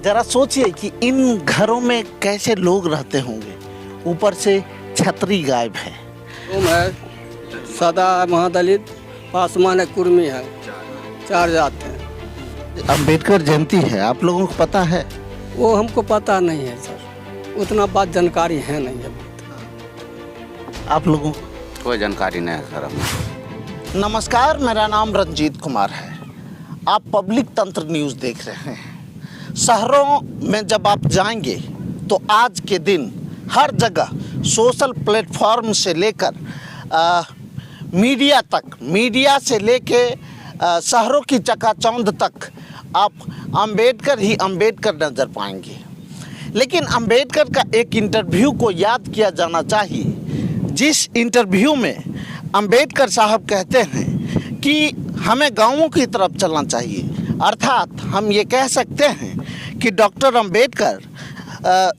जरा सोचिए कि इन घरों में कैसे लोग रहते होंगे। ऊपर से छतरी गायब है। तुम है, सदा है, महादलित, पासवान है, कुर्मी है, 4 जात हैं। अंबेडकर जयंती है, आप लोगों को पता है? वो हमको पता नहीं है सर, उतना बात जानकारी है नहीं है। आप लोगों को कोई जानकारी नहीं है सर हमें। नमस्कार, मेरा नाम रंजीत कुमार है। आप पब्लिक तंत्र न्यूज़ देख रहे हैं। शहरों में जब आप जाएंगे तो आज के दिन हर जगह सोशल प्लेटफॉर्म से लेकर मीडिया तक, मीडिया से लेके शहरों की चकाचौंध तक आप अंबेडकर ही अंबेडकर नज़र पाएंगे। लेकिन अंबेडकर का एक इंटरव्यू को याद किया जाना चाहिए, जिस इंटरव्यू में अंबेडकर साहब कहते हैं कि हमें गांवों की तरफ चलना चाहिए। अर्थात हम ये कह सकते हैं कि डॉक्टर अंबेडकर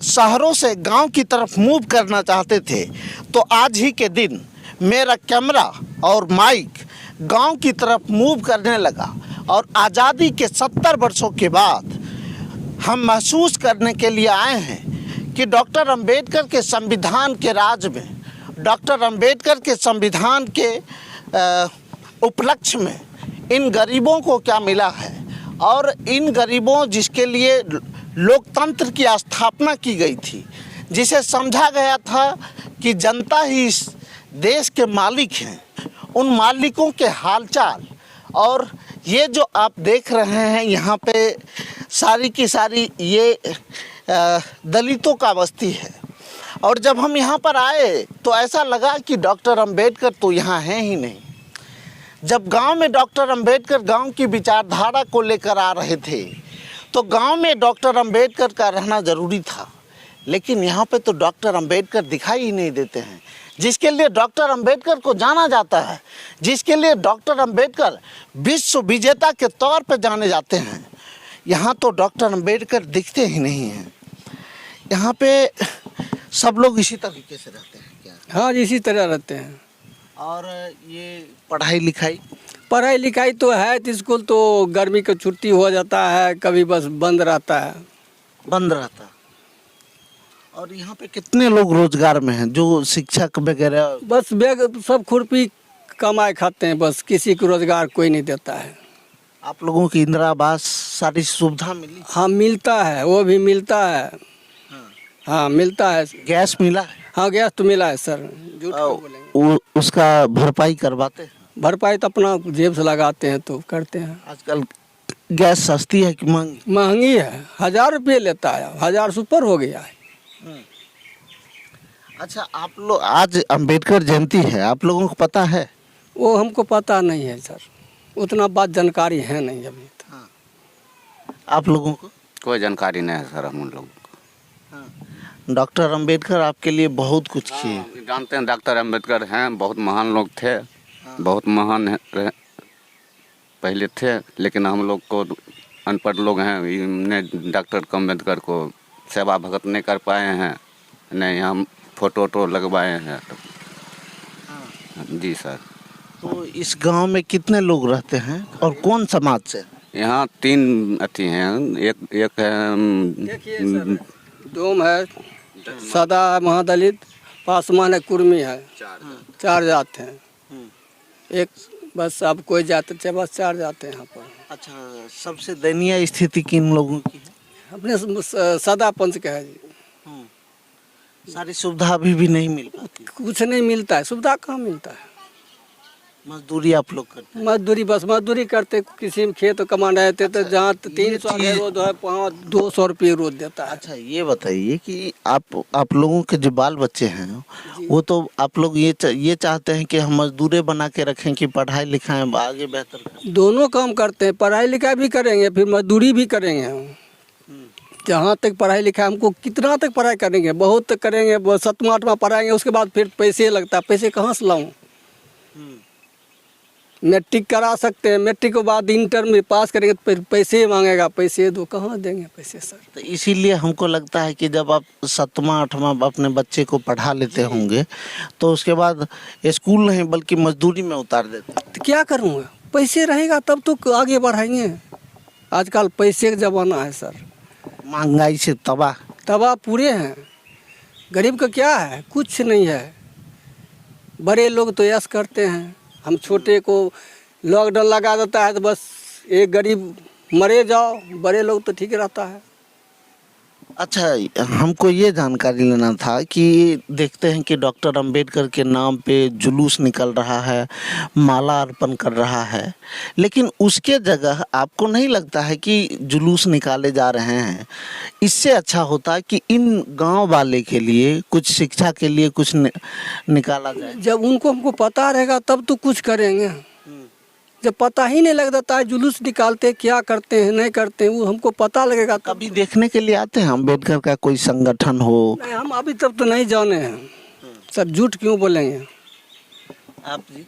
शहरों से गांव की तरफ मूव करना चाहते थे। तो आज ही के दिन मेरा कैमरा और माइक गांव की तरफ मूव करने लगा और आज़ादी के 70 वर्षों के बाद हम महसूस करने के लिए आए हैं कि डॉक्टर अंबेडकर के संविधान के राज में, डॉक्टर अंबेडकर के संविधान के उपलक्ष्य में इन गरीबों को क्या मिला है। और इन गरीबों जिसके लिए लोकतंत्र की स्थापना की गई थी, जिसे समझा गया था कि जनता ही इस देश के मालिक हैं, उन मालिकों के हालचाल। और ये जो आप देख रहे हैं यहाँ पे सारी की सारी ये दलितों का बस्ती है। और जब हम यहाँ पर आए तो ऐसा लगा कि डॉक्टर अंबेडकर तो यहाँ हैं ही नहीं। जब गांव में डॉक्टर अंबेडकर गांव की विचारधारा को लेकर आ रहे थे तो गांव में डॉक्टर अंबेडकर का रहना ज़रूरी था। लेकिन यहाँ पे तो डॉक्टर अंबेडकर दिखाई ही नहीं देते हैं। जिसके लिए डॉक्टर अंबेडकर को जाना जाता है, जिसके लिए डॉक्टर अंबेडकर विश्व विजेता के तौर पर जाने जाते हैं, यहाँ तो डॉक्टर अंबेडकर दिखते ही नहीं हैं। यहाँ पे सब लोग इसी तरीके से रहते हैं क्या? हाँ, इसी तरह रहते हैं। और ये पढ़ाई लिखाई तो है, तो स्कूल तो गर्मी की छुट्टी हो जाता है, कभी बस बंद रहता है। और यहाँ पे कितने लोग रोजगार में हैं, जो शिक्षक वगैरह? बस बैग सब खुरपी कमाए खाते हैं, बस किसी को रोजगार कोई नहीं देता है। आप लोगों की इंदिरा आवास सारी सुविधा मिली? हाँ, मिलता है, वो भी मिलता है। हाँ, मिलता है। गैस मिला है? हाँ, गैस तो मिला है सर, झूठ क्यों बोलेंगे। उसका भरपाई करवाते हैं? भरपाई तो अपना जेब से लगाते हैं तो करते हैं। आजकल गैस सस्ती है कि महंगी? महंगी है, 1000 रुपये लेता है, 1000 से ऊपर हो गया है। अच्छा, आप लोग आज अंबेडकर जयंती है, आप लोगों को पता है? वो हमको पता नहीं है सर, उतना बात जानकारी है नहीं अभी तक। हाँ। आप लोगों को कोई जानकारी नहीं है सर हम लोग को। डॉक्टर अंबेडकर आपके लिए बहुत कुछ किए। जानते हैं डॉक्टर अंबेडकर हैं, बहुत महान लोग थे। बहुत महान पहले थे, लेकिन हम लोग को अनपढ़ लोग हैं, इन्हें डॉक्टर अंबेडकर को सेवा भगत नहीं कर पाए हैं, नहीं हम फोटो लगवाए हैं। जी सर। तो इस गांव में कितने लोग रहते हैं और कौन समाज से? यहाँ 3 अथी हैं, एक है डोम है, सदा है, महादलित, पासवान है, कुर्मी है, 4 जात हैं। एक बस अब कोई जात है, बस 4 जाते हैं यहाँ पर। अच्छा, सबसे दयनीय स्थिति किन लोगों की है? अपने सदा पंच का है जी। सारी सुविधा अभी भी नहीं मिल पाती? कुछ नहीं मिलता है, सुविधा कहाँ मिलता है। मजदूरी आप लोग करते हैं? मजदूरी, बस मजदूरी करते, किसी में खेत कमाने रहते तो जहाँ 300 रोज है, वहाँ 200 रुपये रोज देता है। अच्छा, ये बताइए कि आप लोगों के जो बाल बच्चे हैं वो तो आप लोग ये चाहते हैं कि हम मजदूरी बना के रखें कि पढ़ाई लिखाएं आगे बेहतर करें? दोनों काम करते हैं, पढ़ाई लिखाई भी करेंगे, फिर मजदूरी भी करेंगे हम। जहाँ तक पढ़ाई लिखाई, हमको कितना तक पढ़ाई करेंगे, बहुत तक करेंगे, 7वां 8वां पढ़ाएंगे, उसके बाद फिर पैसे लगता है, पैसे कहाँ से लाऊं? मैट्रिक करा सकते हैं, मैट्रिक के बाद इंटर में पास करेंगे तो फिर पैसे मांगेगा, पैसे दो, कहाँ देंगे पैसे सर? तो इसीलिए हमको लगता है कि जब आप 7वां 8वां अपने बच्चे को पढ़ा लेते होंगे तो उसके बाद स्कूल नहीं बल्कि मजदूरी में उतार देते। तो क्या करूँगा, पैसे रहेगा तब तो आगे बढ़ाएंगे। आजकल पैसे का ज़माना है सर। महंगाई से तबाह। तबाह पूरे हैं। गरीब का क्या है, कुछ नहीं है। बड़े लोग तो यश करते हैं, हम छोटे को लॉकडाउन लगा देता है तो बस एक गरीब मरे जाओ, बड़े लोग तो ठीक रहता है। अच्छा, हमको ये जानकारी लेना था कि देखते हैं कि डॉक्टर अंबेडकर के नाम पे जुलूस निकल रहा है, माला अर्पण कर रहा है, लेकिन उसके जगह आपको नहीं लगता है कि जुलूस निकाले जा रहे हैं, इससे अच्छा होता कि इन गांव वाले के लिए कुछ शिक्षा के लिए कुछ निकाला जाए? जब उनको हमको पता रहेगा तब तो कुछ करेंगे। जब पता ही नहीं लगता है जुलूस निकालते क्या करते हैं नहीं करते हैं, वो हमको पता लगेगा तब। कभी देखने के लिए आते हैं अंबेडकर का कोई संगठन हो? नहीं, हम अभी तक तो नहीं जाने हैं, सब झूठ क्यों बोलेंगे। आप जी,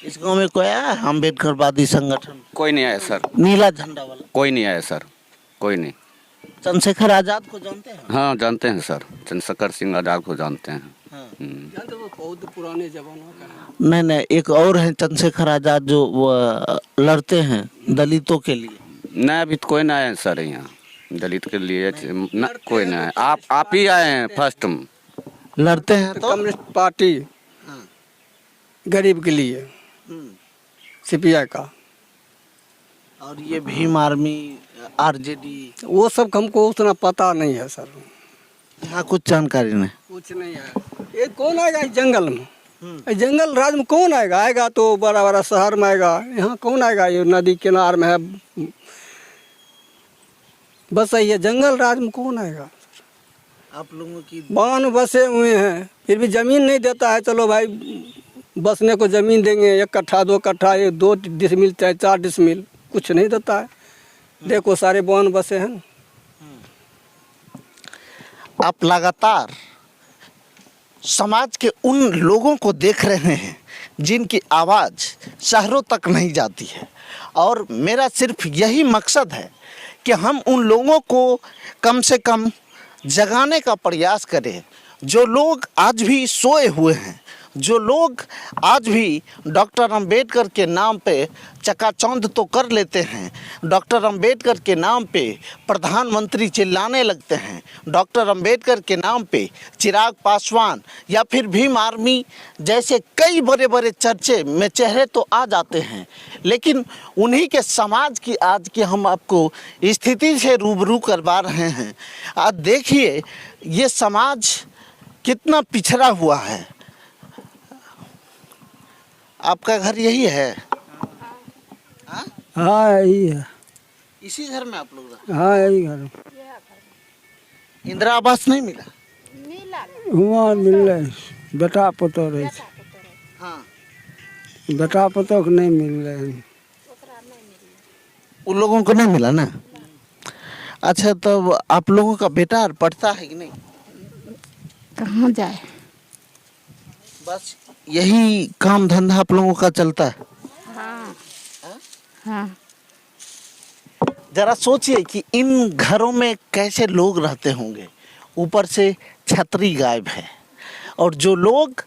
इस गांव में कोई आया है अंबेडकरवादी संगठन? कोई नहीं आया सर, नीला झंडा वाला? कोई नहीं आया सर, कोई नहीं। चंद्रशेखर आजाद को जानते हैं? हाँ जानते हैं सर, चंद्रशेखर सिंह आजाद को जानते हैं। हाँ। जानते हो, बहुत पुराने जमानों का है। नहीं, एक और है चंद्रशेखर आजाद जो वो लड़ते हैं दलितों के लिए। नहीं अभी तो कोई ना आया सर यहाँ दलित के लिए ना, कोई ना आया। आप ही आए हैं फर्स्ट। लड़ते हैं तो कम्युनिस्ट पार्टी गरीब के लिए, सीपीआई का, और ये भीम आर्मी, आरजेडी, वो सब हमको उतना पता नहीं है सर। यहाँ कुछ जानकारी नहीं। कुछ नहीं है। ये कौन आएगा इस जंगल में? इस जंगल राज में कौन आएगा? आएगा तो बड़ा बड़ा शहर में आएगा, यहाँ कौन आएगा? ये नदी किनार में है, बस ये जंगल राज में कौन आएगा? आप लोगों की बांध बसे हुए हैं, फिर भी जमीन नहीं देता है। चलो भाई बसने को जमीन देंगे, 1 कट्ठा 2 कट्ठा, 2 डिसमिल चाहे 4 डिसमिल, कुछ नहीं देता है। देखो सारे बांध बसे हैं। आप लगातार समाज के उन लोगों को देख रहे हैं जिनकी आवाज़ शहरों तक नहीं जाती है, और मेरा सिर्फ यही मकसद है कि हम उन लोगों को कम से कम जगाने का प्रयास करें, जो लोग आज भी सोए हुए हैं, जो लोग आज भी डॉक्टर अंबेडकर के नाम पे चकाचौंध तो कर लेते हैं, डॉक्टर अंबेडकर के नाम पे प्रधानमंत्री चिल्लाने लगते हैं, डॉक्टर अंबेडकर के नाम पे चिराग पासवान या फिर भीम आर्मी जैसे कई बड़े बड़े चर्चे में चेहरे तो आ जाते हैं, लेकिन उन्हीं के समाज की आज की हम आपको स्थिति से रूबरू करवा रहे हैं। आज देखिए ये समाज कितना पिछड़ा हुआ है। आपका घर यही है? हाँ यही है। इसी घर में आप लोग रहते? हाँ यही घर। इंदिरा आवास नहीं मिला? वहाँ मिल रहे, बेटा पतो रहे, हाँ, बेटा पतो को नहीं मिल रहे, उन लोगों को नहीं मिला ना। अच्छा, तो आप लोगों का बेटा पढ़ता है कि नहीं? कहाँ जाए, बस यही काम धंधा आप लोगों का चलता है? हाँ हाँ। जरा सोचिए कि इन घरों में कैसे लोग रहते होंगे। ऊपर से छतरी गायब है, और जो लोग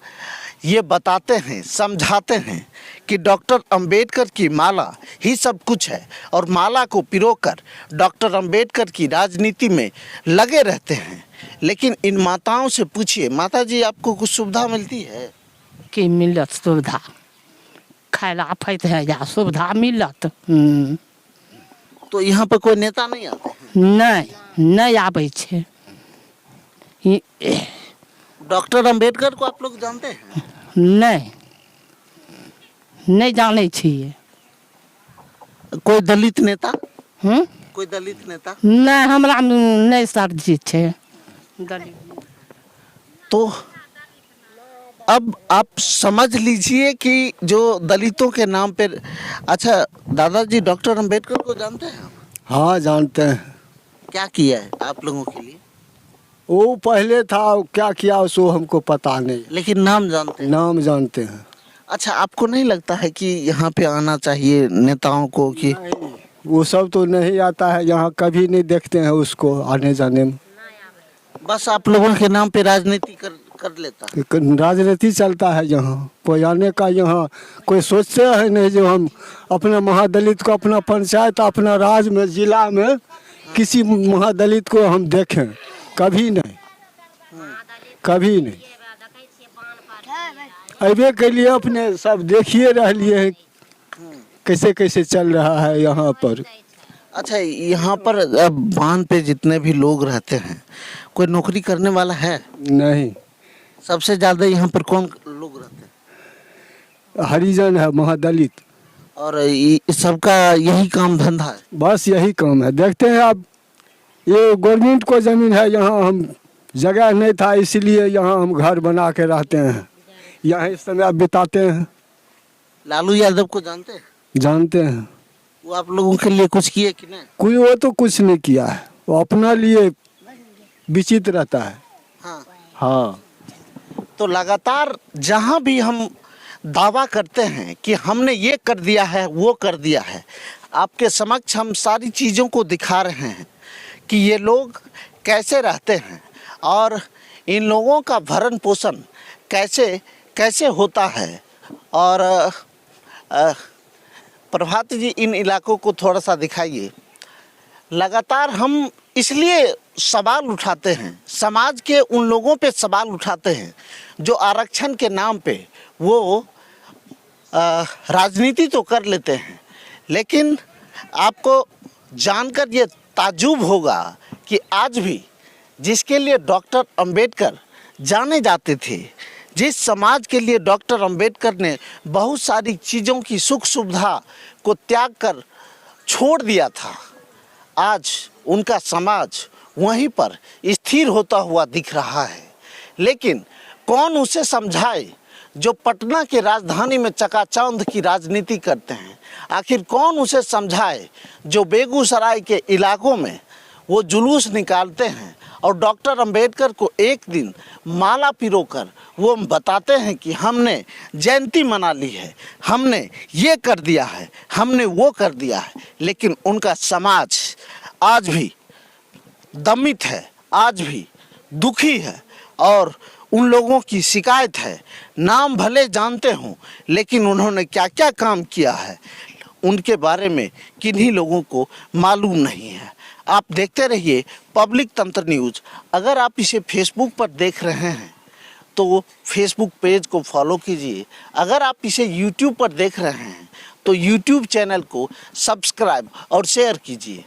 ये बताते हैं, समझाते हैं कि डॉक्टर अंबेडकर की माला ही सब कुछ है, और माला को पिरोकर डॉक्टर अंबेडकर की राजनीति में लगे रहते हैं, लेकिन इन माताओं से पूछिए, माता जी आपको कुछ सुविधा मिलती है? कि मिलत सुविधा, खायला फैत है या सुविधा मिलत? तो यहाँ पर कोई नेता नहीं आते? नहीं आबै छे। डॉक्टर अंबेडकर को आप लोग जानते हैं? नहीं जाने छिए। कोई दलित नेता? हम्म, कोई दलित नेता? नहीं हमरा नहीं सरजी छे दलित। तो अब आप समझ लीजिए कि जो दलितों के नाम पे। अच्छा दादाजी, डॉक्टर अंबेडकर को जानते हैं आप? हाँ जानते हैं। क्या किया है आप लोगों के लिए? वो पहले था, क्या किया सो हमको पता नहीं, लेकिन नाम जानते हैं? नाम जानते हैं। अच्छा, आपको नहीं लगता है कि यहाँ पे आना चाहिए नेताओं को कि? वो सब तो नहीं आता है यहाँ, कभी नहीं देखते हैं उसको आने जाने में। बस आप लोगों के नाम पे राजनीति कर लेता है? राजनीति चलता है यहाँ, कोई आने का यहाँ कोई सोचते है नहीं, जो हम अपना महादलित को अपना पंचायत, अपना राज्य में, जिला में किसी महादलित को हम देखें, कभी नहीं, कभी नहीं। अबे के लिए अपने सब देखिए रह लिए हैं कैसे कैसे चल रहा है यहाँ पर। अच्छा, यहाँ पर अब बांध पे जितने भी लोग रहते हैं, कोई नौकरी करने वाला है? नहीं, सबसे ज्यादा यहाँ पर कौन लोग रहते हैं? हरिजन है, महादलित, और सबका यही काम धंधा है? बस यही काम है। देखते हैं आप, ये गवर्नमेंट को ज़मीन है, यहाँ हम जगह नहीं था इसलिए यहाँ हम घर बना के रहते हैं, यहाँ इस समय बिताते हैं। लालू यादव को जानते हैं? जानते हैं। वो आप लोगों के लिए कुछ किए कि नहीं? कोई वो तो कुछ नहीं किया है, वो अपना लिए विचित रहता है। हाँ। हाँ, तो लगातार जहाँ भी हम दावा करते हैं कि हमने ये कर दिया है, वो कर दिया है, आपके समक्ष हम सारी चीज़ों को दिखा रहे हैं कि ये लोग कैसे रहते हैं और इन लोगों का भरण पोषण कैसे कैसे होता है। और प्रभात जी, इन इलाकों को थोड़ा सा दिखाइए। लगातार हम इसलिए सवाल उठाते हैं, समाज के उन लोगों पे सवाल उठाते हैं जो आरक्षण के नाम पे वो राजनीति तो कर लेते हैं, लेकिन आपको जानकर ये ताज्जुब होगा कि आज भी जिसके लिए डॉक्टर अंबेडकर जाने जाते थे, जिस समाज के लिए डॉक्टर अंबेडकर ने बहुत सारी चीज़ों की सुख सुविधा को त्याग कर छोड़ दिया था, आज उनका समाज वहीं पर स्थिर होता हुआ दिख रहा है। लेकिन कौन उसे समझाए जो पटना के राजधानी में चकाचौंध की राजनीति करते हैं? आखिर कौन उसे समझाए जो बेगूसराय के इलाकों में वो जुलूस निकालते हैं और डॉक्टर अंबेडकर को एक दिन माला पिरोकर वो बताते हैं कि हमने जयंती मना ली है, हमने ये कर दिया है, हमने वो कर दिया है, लेकिन उनका समाज आज भी दमित है, आज भी दुखी है और उन लोगों की शिकायत है। नाम भले जानते हों, लेकिन उन्होंने क्या क्या काम किया है उनके बारे में किन्हीं लोगों को मालूम नहीं है। आप देखते रहिए पब्लिक तंत्र न्यूज़। अगर आप इसे फेसबुक पर देख रहे हैं तो फेसबुक पेज को फॉलो कीजिए। अगर आप इसे यूट्यूब पर देख रहे हैं तो यूट्यूब चैनल को सब्सक्राइब और शेयर कीजिए।